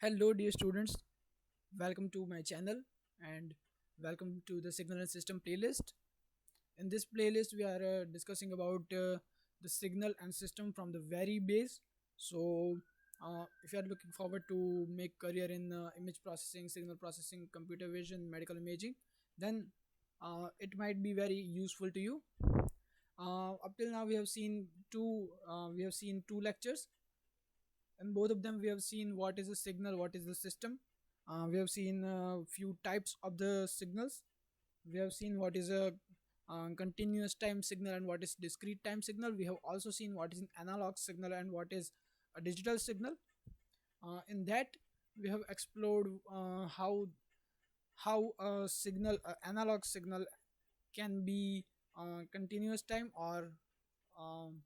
Hello, dear students. Welcome to my channel and welcome to the Signal and System playlist. In this playlist, we are discussing about the signal and system from the very base. If you are looking forward to make career in image processing, signal processing, computer vision, medical imaging, then it might be very useful to you. Up till now, we have seen two lectures. In both of them we have seen what is a signal, what is the system. We have seen a few types of the signals. We have seen what is a continuous time signal and what is discrete time signal. We have also seen what is an analog signal and what is a digital signal. In that we have explored how a signal, analog signal, can be continuous time or um,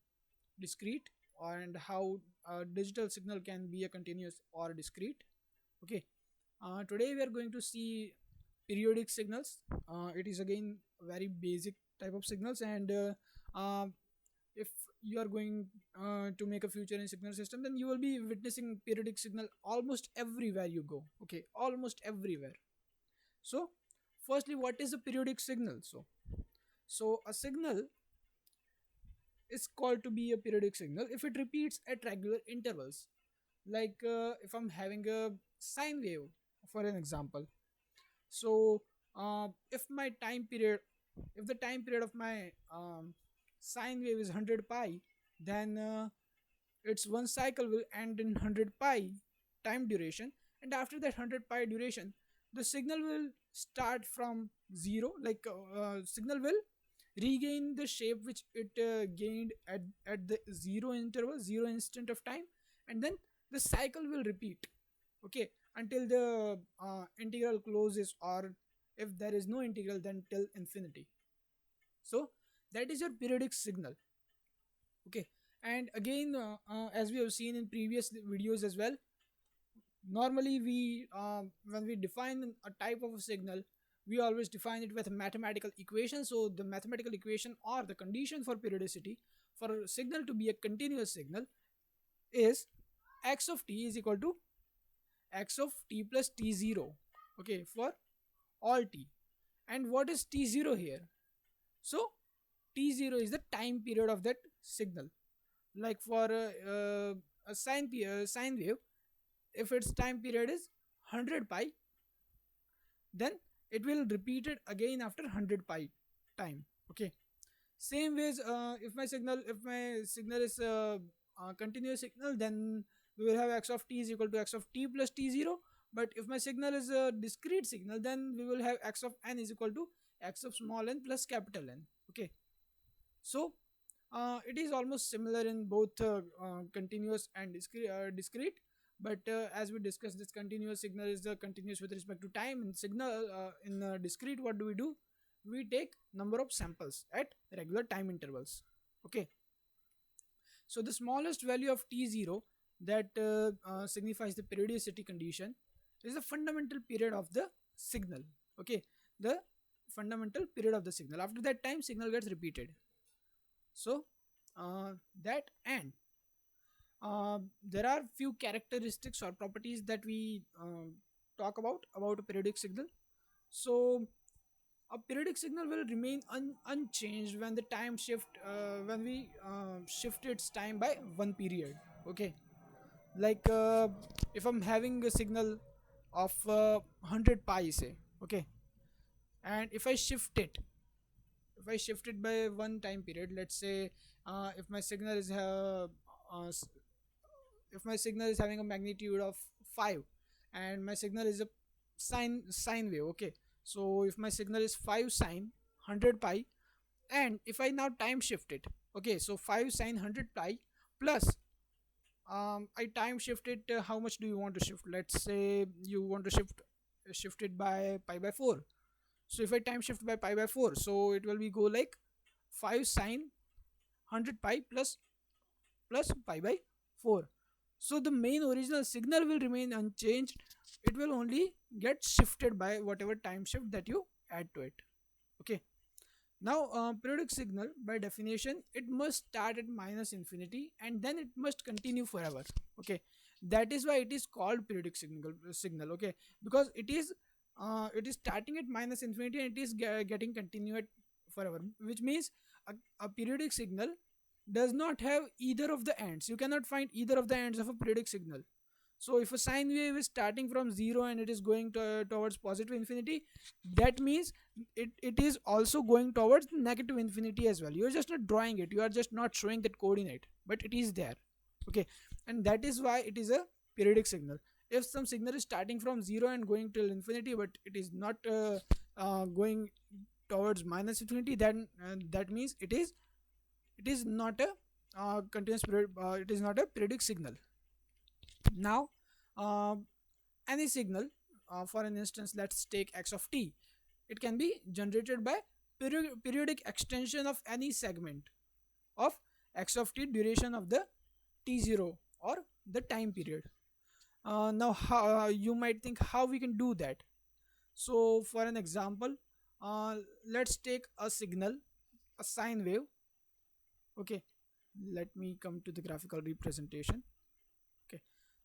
discrete, and how a digital signal can be a continuous or discrete. Okay, today we are going to see periodic signals. It is again very basic type of signals, and if you are going to make a future in signal system, then you will be witnessing periodic signal almost everywhere you go. Okay, almost everywhere. So firstly, what is a periodic signal? So a signal is called to be a periodic signal if it repeats at regular intervals. Like if I'm having a sine wave, for an example. So if my time period, if the time period of my sine wave is 100 pi, then its one cycle will end in 100 pi time duration, and after that 100 pi duration, the signal will start from zero. Like signal will regain the shape which it gained at the zero interval, zero instant of time, and then the cycle will repeat. Okay, until the integral closes, or if there is no integral, then till infinity. So that is your periodic signal. Okay, and again, as we have seen in previous videos as well, normally we when we define a type of a signal, we always define it with a mathematical equation. So the mathematical equation, or the condition for periodicity for a signal to be a continuous signal, is x of t is equal to x of t plus t0. Okay, for all t. And what is t0 here? So t0 is the time period of that signal. Like for a sine wave, if its time period is 100 pi, then it will repeat it again after 100 pi time. Okay, same ways, if my signal is a continuous signal, then we will have x of t is equal to x of t plus t0. But if my signal is a discrete signal, then we will have x of n is equal to x of small n plus capital N. Okay, so it is almost similar in both continuous and discrete. But as we discussed, this continuous signal is continuous with respect to time. In signal, in discrete, what do? We take number of samples at regular time intervals. Okay, so the smallest value of t0 that signifies the periodicity condition is the fundamental period of the signal. Okay, the fundamental period of the signal. After that time, signal gets repeated. So that and there are few characteristics or properties that we talk about a periodic signal. So a periodic signal will remain unchanged when the time shift, when we shift its time by one period. Okay, like if I'm having a signal of 100 pi, say. Okay, and if I shift it by one time period, let's say if my signal is uh, if my signal is having a magnitude of 5, and my signal is a sine wave. Okay, so if my signal is 5 sine 100 pi, and if I now time shift it, okay, so 5 sine 100 pi plus I time shift it, how much do you want to shift? Let's say you want to shift it by pi by 4. So if I time shift by pi by 4, so it will be go like 5 sine 100 pi plus pi by 4. So the main original signal will remain unchanged. It will only get shifted by whatever time shift that you add to it. Okay, now periodic signal, by definition, it must start at minus infinity and then it must continue forever. Okay, That is why it is called periodic signal, okay, because it is starting at minus infinity and it is getting continued forever, which means a periodic signal does not have either of the ends. You cannot find either of the ends of a periodic signal. So if a sine wave is starting from 0 and it is going towards positive infinity, that means it is also going towards negative infinity as well. You are just not drawing it, you are just not showing that coordinate, but it is there, okay. And that is why it is a periodic signal. If some signal is starting from 0 and going till infinity, but it is not going towards minus infinity, then that means it is not a it is not a periodic signal. Now, uh, any signal, for an instance, let's take x of t. It can be generated by periodic extension of any segment of x of t duration of the t0 or the time period. Now, you might think how we can do that. So, for an example, uh, let's take a signal, a sine wave. Okay, let me come to the graphical representation. Okay,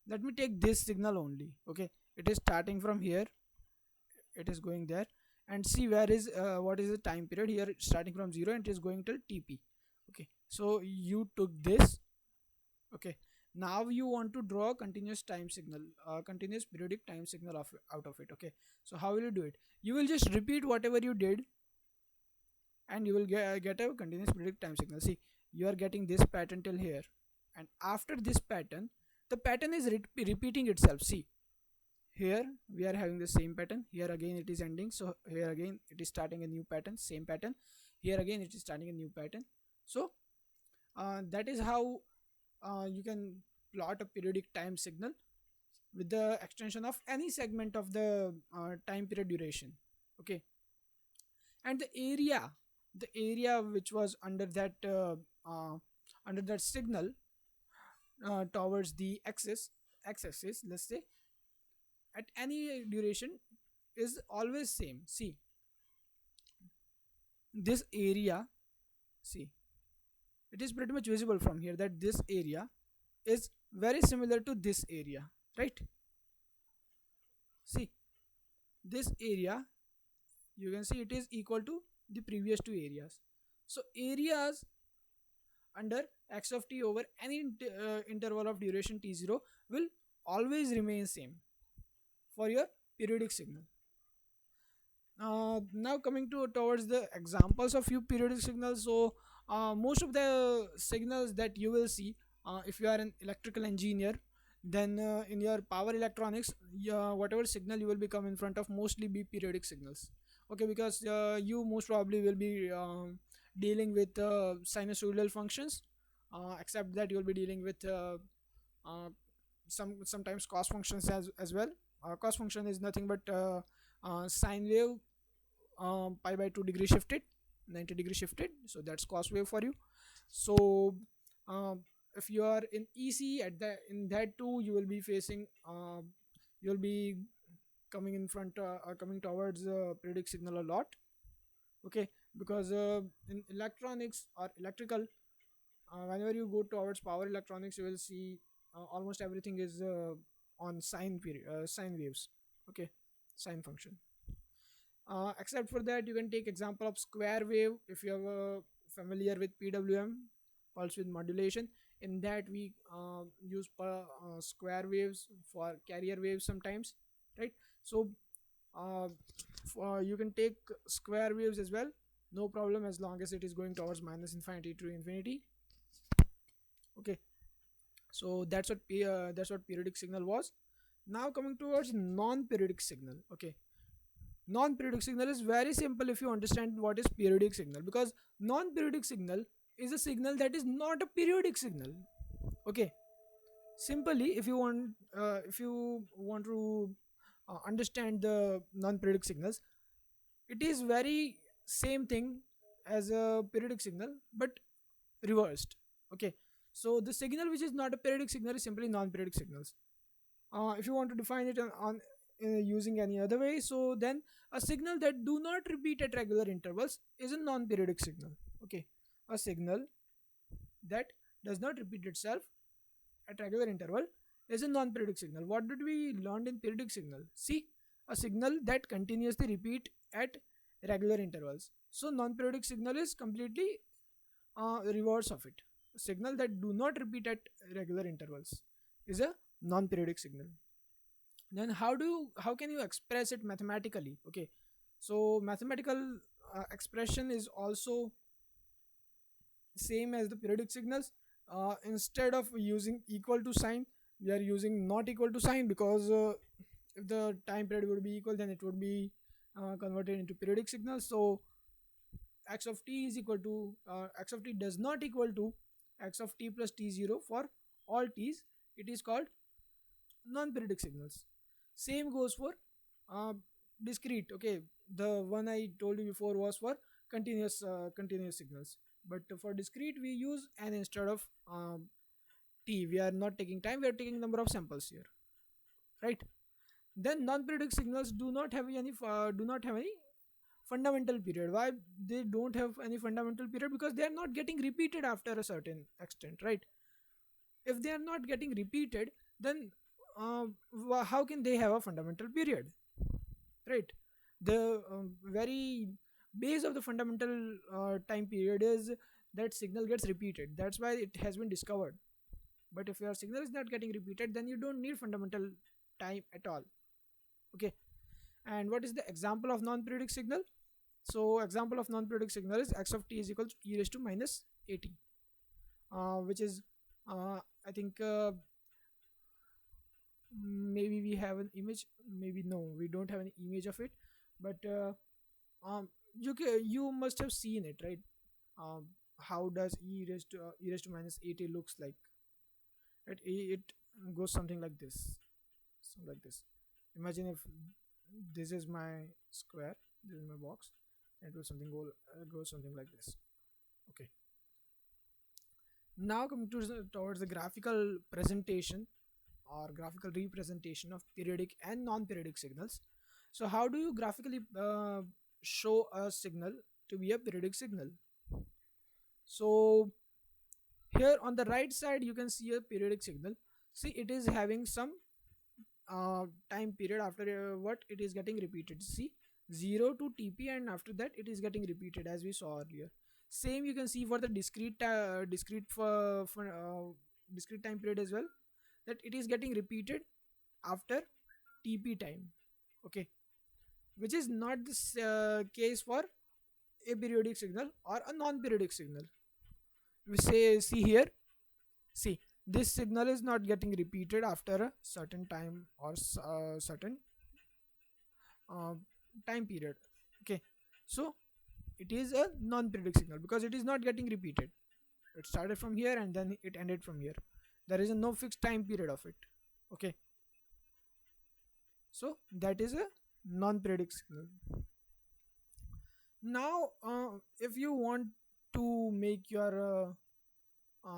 let me take this signal only. Okay, it is starting from here, it is going there, and see where is what is the time period here, starting from 0 and it is going till tp. Okay, so you took this. Okay, now you want to draw a continuous time signal, continuous periodic time signal out of it. Okay, so how will you do it? You will just repeat whatever you did and you will get a continuous periodic time signal. See, you are getting this pattern till here, and after this pattern, the pattern is repeating itself. See, here we are having the same pattern, here again it is ending, so here again it is starting a new pattern, same pattern, here again it is starting a new pattern. So that is how you can plot a periodic time signal with the extension of any segment of the time period duration. Okay, and the area which was under that signal towards the x-axis, let's say, at any duration is always same. See, this area, see, it is pretty much visible from here that this area is very similar to this area, right? See, this area, you can see it is equal to the previous two areas. So areas under x of t over any interval of duration t0 will always remain same for your periodic signal. Now coming to towards the examples of few periodic signals. So most of the signals that you will see, if you are an electrical engineer, then in your power electronics, whatever signal you will become in front of mostly be periodic signals. Okay, because you most probably will be dealing with sinusoidal functions, except that you will be dealing with uh, sometimes cos functions as well. Cos function is nothing but sine wave, pi by 2 degree shifted, 90 degree shifted, so that's cos wave for you. So if you are in ec, at the in that too you will be facing you'll be coming in front coming towards periodic signal a lot. Okay, because in electronics or electrical, whenever you go towards power electronics, you will see almost everything is on sine waves. Okay, sine function. Except for that, you can take example of square wave if you are familiar with PWM, pulse width modulation. In that we use square waves for carrier waves sometimes, right? So you can take square waves as well, no problem, as long as it is going towards minus infinity to infinity. Okay, so that's what periodic signal was. Now coming towards non-periodic signal. Okay, non-periodic signal is very simple if you understand what is periodic signal, because non-periodic signal is a signal that is not a periodic signal. Okay, simply if you want to understand the non-periodic signals, it is very same thing as a periodic signal but reversed. Okay, so the signal which is not a periodic signal is simply non-periodic signals. If you want to define it using any other way, so then a signal that do not repeat at regular intervals is a non-periodic signal. Okay, a signal that does not repeat itself at regular interval is a non-periodic signal. What did we learn in periodic signal? See, a signal that continuously repeat at regular intervals. So non-periodic signal is completely reverse of it. A signal that do not repeat at regular intervals is a non-periodic signal. Then how can you express it mathematically? Okay, so mathematical expression is also same as the periodic signals. Instead of using equal to sign, we are using not equal to sign, because if the time period would be equal, then it would be converted into periodic signal. So x of t is equal to x of t does not equal to x of t plus t0 for all t's. It is called non-periodic signals. Same goes for uh, discrete. Okay, the one I told you before was for continuous signals, but for discrete we use n instead of t. We are not taking time, we are taking number of samples here, right? Then non-periodic signals do not have any fundamental period. Why they don't have any fundamental period? Because they are not getting repeated after a certain extent, right? If they are not getting repeated, then how can they have a fundamental period, right? The very base of the fundamental time period is that signal gets repeated. That's why it has been discovered. But if your signal is not getting repeated, then you don't need fundamental time at all. Okay, and what is the example of non-periodic signal? So example of non-periodic signal is x of t is equal to e raised to minus at, which is I think maybe we have an image, maybe no, we don't have any image of it, but you must have seen it, right? How does e raised to minus at looks like, right? It goes something like this, something like this. Imagine if this is my square, this is my box, and it will something go something like this. Okay, now coming towards the graphical presentation or graphical representation of periodic and non-periodic signals. So how do you graphically show a signal to be a periodic signal? So here on the right side you can see a periodic signal. See, it is having some time period after what it is getting repeated. See, 0 to tp, and after that it is getting repeated as we saw earlier. Same you can see for the discrete time period as well, that it is getting repeated after tp time. Okay, which is not this case for a periodic signal or a non-periodic signal. We say, see here, see, this signal is not getting repeated after a certain time or certain uh, time period. Okay, so it is a non-periodic signal because it is not getting repeated. It started from here and then it ended from here. There is a no fixed time period of it. Okay, so that is a non-periodic signal. Now if you want to make your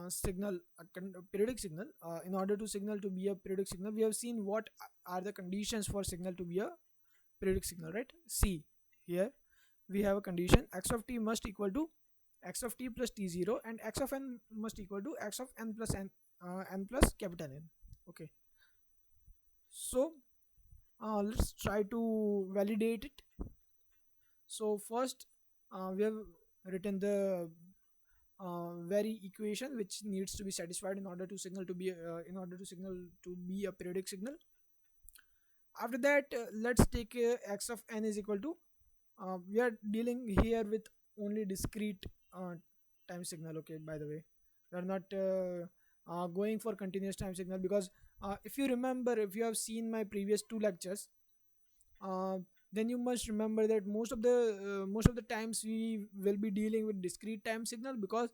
signal a periodic signal, in order to signal to be a periodic signal, we have seen what are the conditions for signal to be a periodic signal, right? See, here we have a condition: x of t must equal to x of t plus t0, and x of n must equal to x of n plus n plus capital N. Okay, so let's try to validate it. So first we have written the very equation which needs to be satisfied in order to signal to be a periodic signal. After that, let's take x of n is equal to, we are dealing here with only discrete time signal. Okay, by the way, we are not going for continuous time signal, because if you remember, if you have seen my previous two lectures, uh, then you must remember that most of the times we will be dealing with discrete time signal, because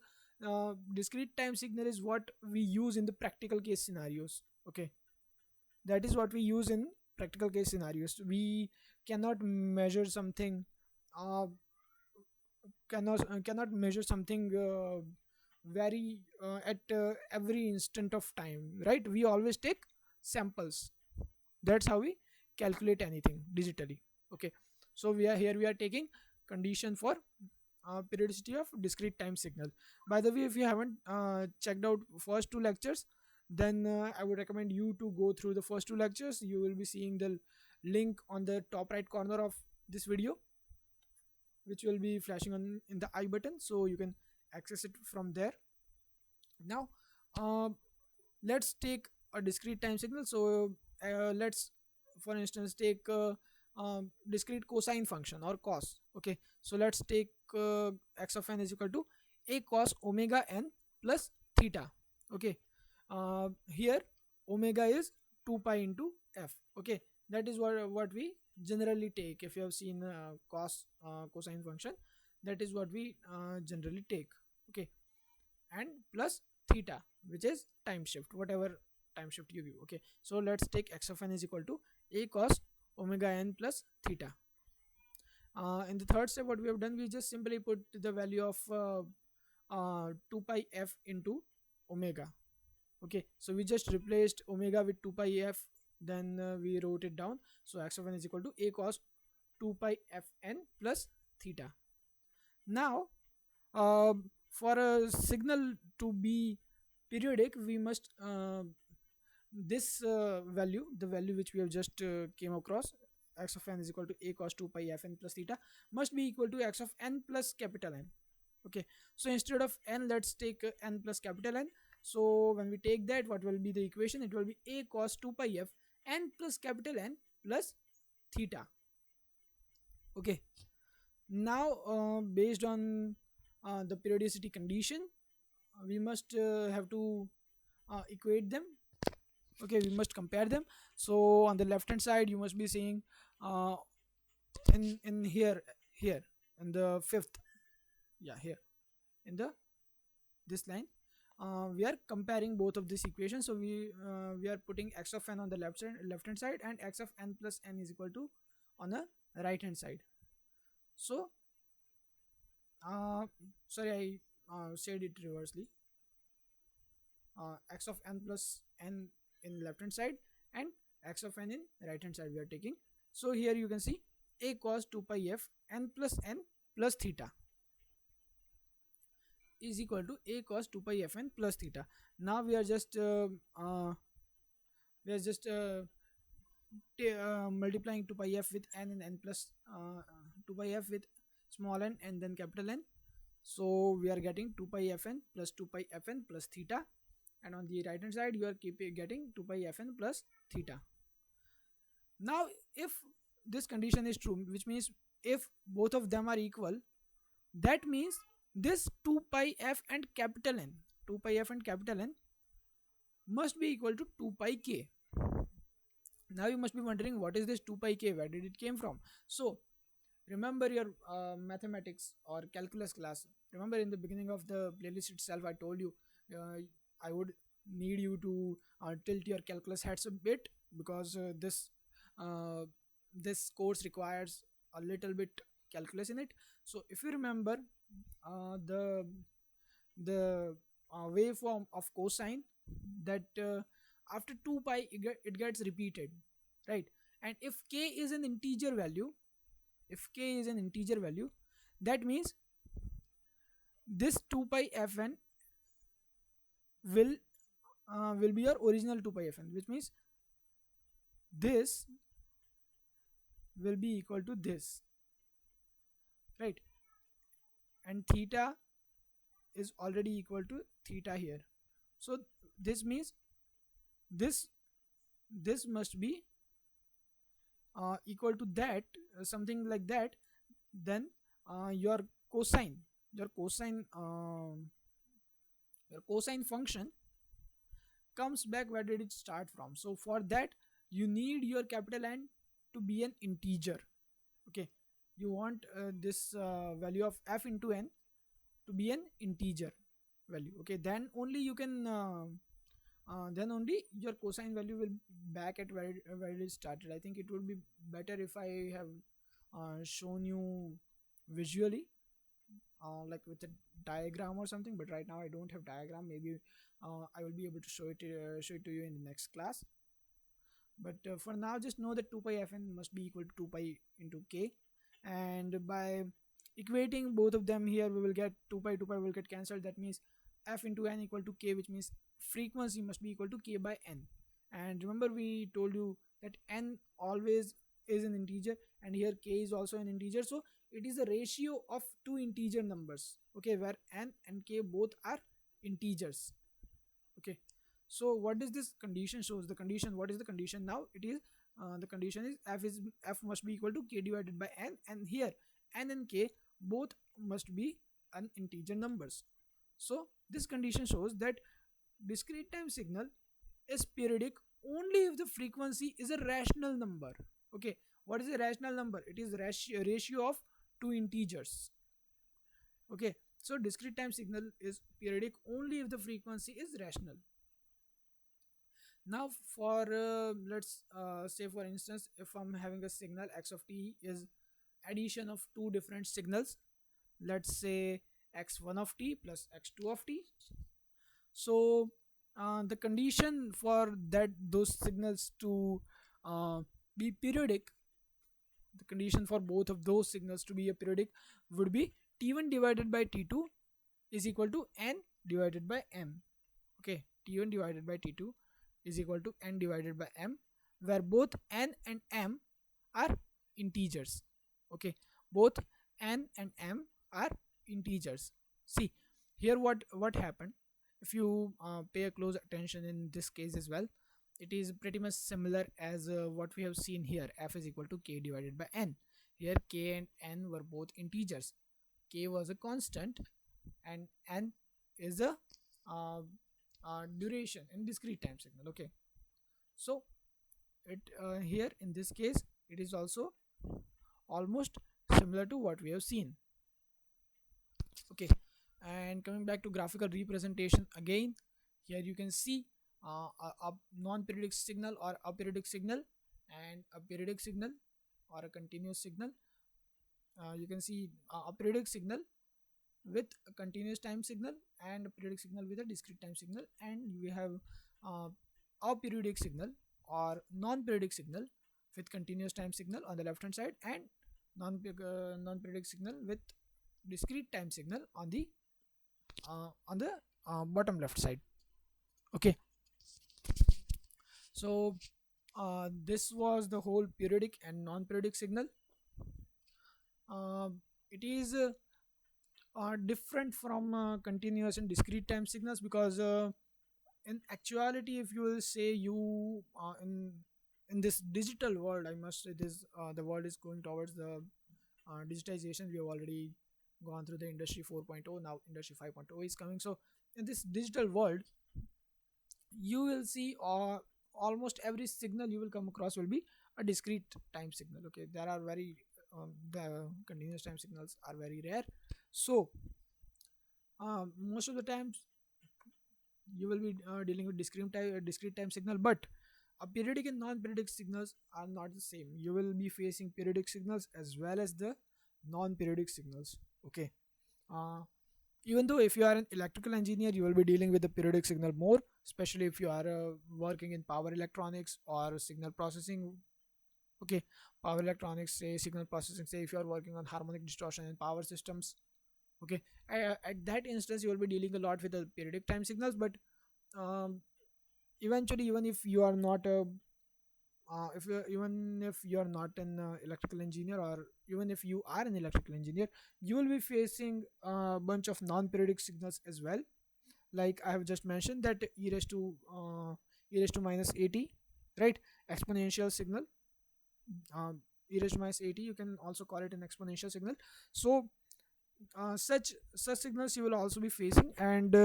discrete time signal is what we use in the practical case scenarios. Okay, that is what we use in practical case scenarios. We cannot measure something, uh, cannot measure something very at every instant of time, right? We always take samples. That's how we calculate anything digitally. Okay, so we are taking condition for periodicity of discrete time signal. By the way, if you haven't checked out first two lectures, then I would recommend you to go through the first two lectures. You will be seeing the link on the top right corner of this video, which will be flashing on in the I button, so you can access it from there. Now uh, let's take a discrete time signal. So let's for instance take discrete cosine function or cos. Okay, so let's take x of n is equal to a cos omega n plus theta. Okay, here omega is 2 pi into f. Okay, that is what we generally take. If you have seen cosine function, that is what we generally take. Okay, and plus theta, which is time shift, whatever time shift you give. Okay, so let's take x of n is equal to a cos omega n plus theta. In the third step, what we have done, we just simply put the value of 2 pi f into omega. Okay, so we just replaced omega with 2 pi f, then we wrote it down. So x of n is equal to a cos 2 pi fn plus theta. Now for a signal to be periodic, we must this value, the value which we have just came across, x of n is equal to a cos 2 pi fn plus theta, must be equal to x of n plus capital N. Okay, so instead of n, let's take n plus capital N. So when we take that, what will be the equation? It will be a cos 2 pi f n plus capital N plus theta. Okay, now based on the periodicity condition, we must have to equate them. Okay, we must compare them. So on the left hand side, you must be seeing uh, in here in the fifth, yeah, here in the this line, we are comparing both of these equations. So we are putting x of n on the left hand side and x of n plus n is equal to on the right hand side. So uh, sorry, I said it reversely. X of n plus n in left hand side and x of n in right hand side we are taking. So here you can see a cos 2 pi f n plus n plus theta is equal to a cos 2 pi fn plus theta. Now we are just multiplying 2 pi f with n and n plus 2 pi f with small n and then capital N. So we are getting 2 pi fn plus 2 pi fn plus theta, and on the right hand side you are getting 2 pi fn plus theta. Now if this condition is true, which means if both of them are equal, that means this 2 pi f and capital N, 2 pi f and capital N must be equal to 2 pi k. Now you must be wondering, what is this 2 pi k, where did it came from? So remember your mathematics or calculus class. Remember in the beginning of the playlist itself, I told you I would need you to tilt your calculus hats a bit, because uh, this course requires a little bit calculus in it. So if you remember the waveform of cosine, that after 2 pi it gets repeated, right? And if k is an integer value, that means this 2 pi fn will will be your original 2 pi fn, which means this will be equal to this, right? And theta is already equal to theta here. So this means this this must be equal to that, something like that. Then your cosine your cosine your cosine function comes back, where did it start from? So for that you need your capital N to be an integer. Okay, you want this value of f into n to be an integer value. Okay, then only you can then only your cosine value will back at where it started. I think it would be better if I have shown you visually, like with a diagram or something, but right now I don't have diagram. Maybe I will be able to show it to you in the next class. But for now, just know that 2 pi fn must be equal to 2 pi into k, and by equating both of them here, we will get 2 pi will get cancelled. That means f into n equal to k, which means frequency must be equal to k by n. And remember we told you that n always is an integer, and here k is also an integer, so it is a ratio of two integer numbers, okay, where n and k both are integers. Okay, so what is this condition shows? The condition, what is the condition now? It is the condition is f must be equal to k divided by n, and here n and k both must be an integer numbers. So this condition shows that discrete time signal is periodic only if the frequency is a rational number. Okay, what is a rational number? It is ratio of two integers. Okay, so discrete time signal is periodic only if the frequency is rational. Now for let's say for instance, if I'm having a signal x of t is addition of two different signals, let's say x1 of t plus x2 of t. So the condition for that those signals to be periodic, the condition for both of those signals to be a periodic would be t1 divided by t2 is equal to n divided by m. Okay, t1 divided by t2 is equal to n divided by m, where both n and m are integers. Okay, both n and m are integers. See here what happened. If you pay a close attention in this case as well, it is pretty much similar as what we have seen here. F is equal to k divided by n. Here k and n were both integers. K was a constant and n is a uh, duration in discrete time signal. Okay, so it here in this case it is also almost similar to what we have seen. Okay, and coming back to graphical representation again, here you can see a non-periodic signal or a periodic signal and a periodic signal or a continuous signal. You can see a periodic signal with a continuous time signal and a periodic signal with a discrete time signal, and we have uh, a periodic signal or non-periodic signal with continuous time signal on the left hand side, and non-periodic signal with discrete time signal on the bottom left side. Okay, so this was the whole periodic and non-periodic signal. uh, it is different from continuous and discrete time signals, because in actuality, if you will say you in this digital world, I must say this, the world is going towards the digitization. We have already gone through the industry 4.0, now industry 5.0 is coming. So in this digital world, you will see almost every signal you will come across will be a discrete time signal. Okay, there are very the continuous time signals are very rare. So most of the times you will be dealing with discrete time signal, but a periodic and non-periodic signals are not the same. You will be facing periodic signals as well as the non-periodic signals. Okay, uh, even though if you are an electrical engineer, you will be dealing with the periodic signal more, especially if you are working in power electronics or signal processing. Okay, power electronics, say signal processing, say if you are working on harmonic distortion in power systems. Okay, at that instance you will be dealing a lot with the periodic time signals, but um, eventually, even if you are not a if you even if you are not an electrical engineer, or even if you are an electrical engineer, you will be facing a bunch of non-periodic signals as well. Like I have just mentioned that e raised to minus 80, right? Exponential signal. E raised to minus 80, you can also call it an exponential signal. So such signals you will also be facing, and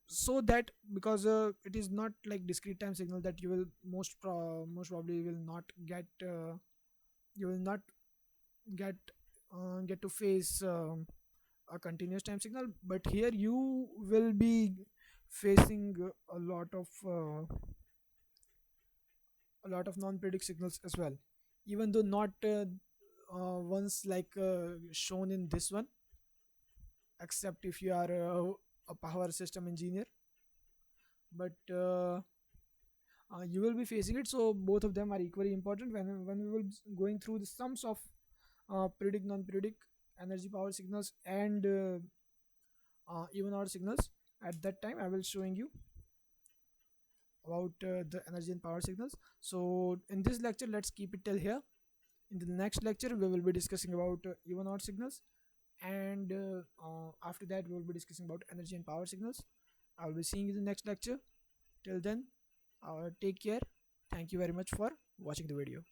so that because it is not like discrete time signal that you will most probably will not get you will not get get to face a continuous time signal, but here you will be facing a lot of non-predict signals as well, even though not ones like shown in this one, except if you are a power system engineer, but you will be facing it. So both of them are equally important when we will going through the sums of predict non-predict energy power signals and even odd signals. At that time I will showing you about the energy and power signals. So in this lecture, let's keep it till here. In the next lecture we will be discussing about even odd signals, and after that we will be discussing about energy and power signals. I will be seeing you in the next lecture. Till then, take care. Thank you very much for watching the video.